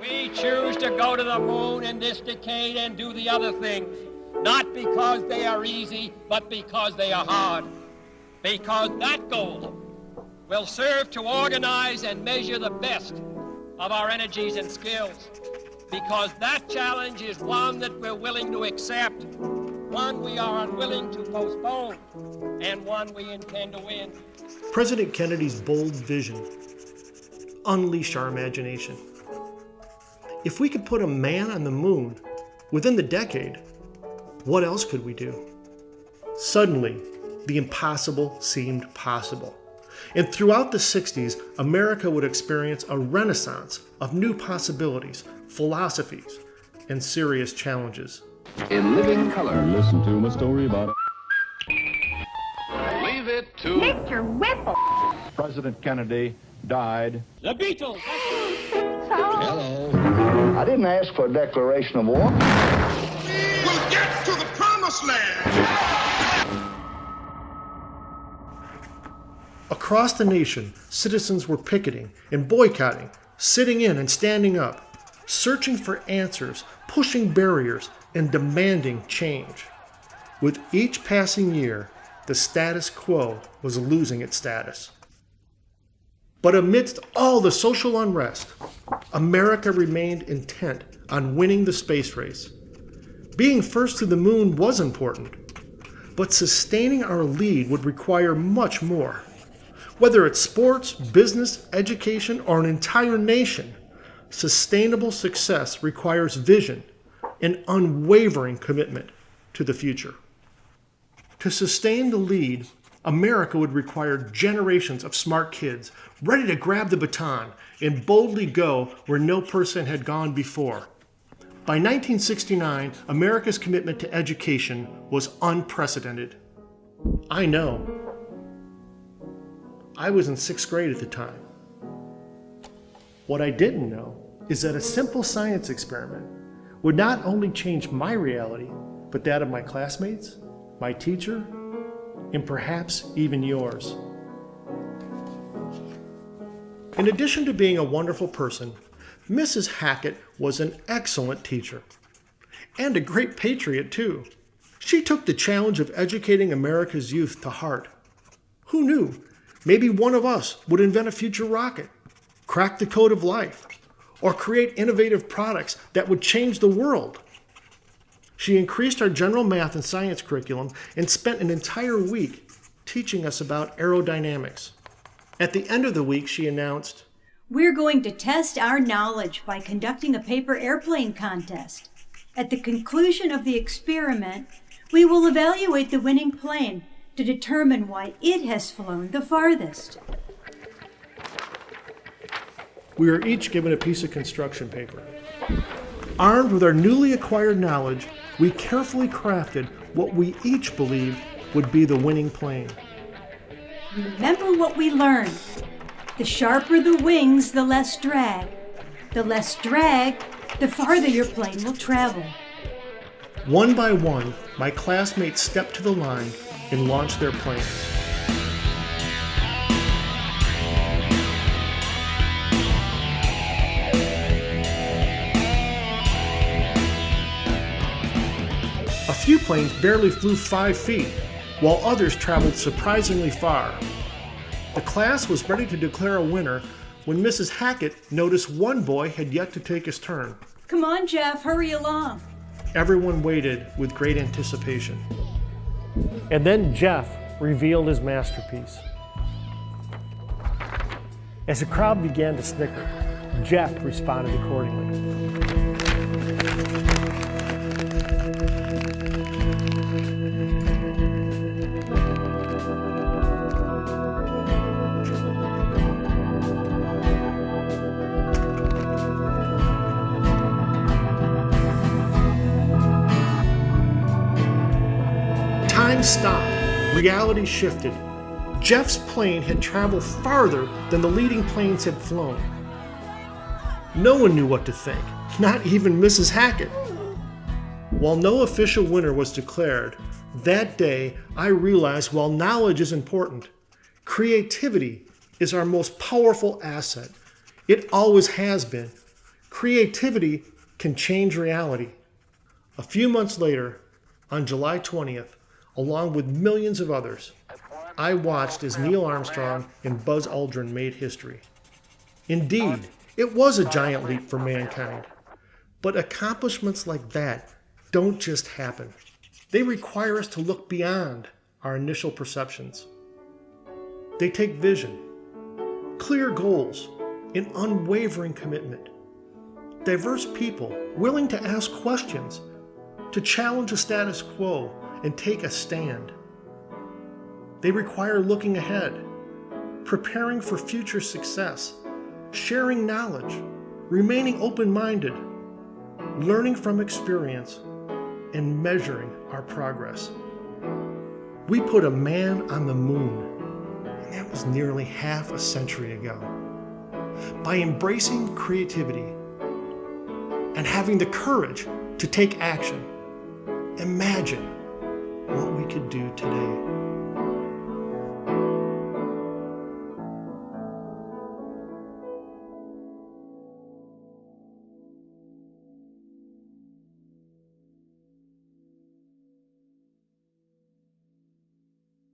We choose to go to the moon in this decade and do the other things, not because they are easy, but because they are hard. Because that goal will serve to organize and measure the best of our energies and skills. Because that challenge is one that we're willing to accept, one we are unwilling to postpone, and one we intend to win. President Kennedy's bold vision: unleash our imagination. If we could put a man on the moon within the decade, what else could we do? Suddenly, the impossible seemed possible. And throughout the 60s, America would experience a renaissance of new possibilities, philosophies, and serious challenges. In living color. Listen to my story about it. Leave it to Mr. Whipple. President Kennedy died. The Beatles! Hello. I didn't ask for a declaration of war. We'll get to the promised land. Across the nation, citizens were picketing and boycotting, sitting in and standing up, searching for answers, pushing barriers, and demanding change. With each passing year, the status quo was losing its status. But amidst all the social unrest, America remained intent on winning the space race. Being first to the moon was important, but sustaining our lead would require much more. Whether it's sports, business, education, or an entire nation, sustainable success requires vision and unwavering commitment to the future. To sustain the lead, America would require generations of smart kids ready to grab the baton and boldly go where no person had gone before. By 1969, America's commitment to education was unprecedented. I know. I was in 6th grade at the time. What I didn't know is that a simple science experiment would not only change my reality, but that of my classmates, my teacher, and perhaps even yours. In addition to being a wonderful person, Mrs. Hackett was an excellent teacher and a great patriot too. She took the challenge of educating America's youth to heart. Who knew? Maybe one of us would invent a future rocket, crack the code of life, or create innovative products that would change the world. She increased our general math and science curriculum and spent an entire week teaching us about aerodynamics. At the end of the week, she announced, "We're going to test our knowledge by conducting a paper airplane contest. At the conclusion of the experiment, we will evaluate the winning plane to determine why it has flown the farthest." We were each given a piece of construction paper. Armed with our newly acquired knowledge, we carefully crafted what we each believed would be the winning plane. Remember what we learned. The sharper the wings, the less drag. The less drag, the farther your plane will travel. One by one, my classmates stepped to the line and launched their planes. A few planes barely flew 5 feet, while others traveled surprisingly far. The class was ready to declare a winner when Mrs. Hackett noticed one boy had yet to take his turn. "Come on, Jeff, hurry along." Everyone waited with great anticipation. And then Jeff revealed his masterpiece. As the crowd began to snicker, Jeff responded accordingly. Time stopped. Reality shifted. Jeff's plane had traveled farther than the leading planes had flown. No one knew what to think, not even Mrs. Hackett. While no official winner was declared, that day I realized while knowledge is important, creativity is our most powerful asset. It always has been. Creativity can change reality. A few months later, on July 20th, along with millions of others, I watched as Neil Armstrong and Buzz Aldrin made history. Indeed, it was a giant leap for mankind. But accomplishments like that don't just happen. They require us to look beyond our initial perceptions. They take vision, clear goals, and unwavering commitment. Diverse people willing to ask questions, to challenge the status quo and take a stand. They require looking ahead, preparing for future success, sharing knowledge, remaining open-minded, learning from experience, and measuring our progress. We put a man on the moon, and that was nearly half a century ago. By embracing creativity and having the courage to take action, imagine what we could do today.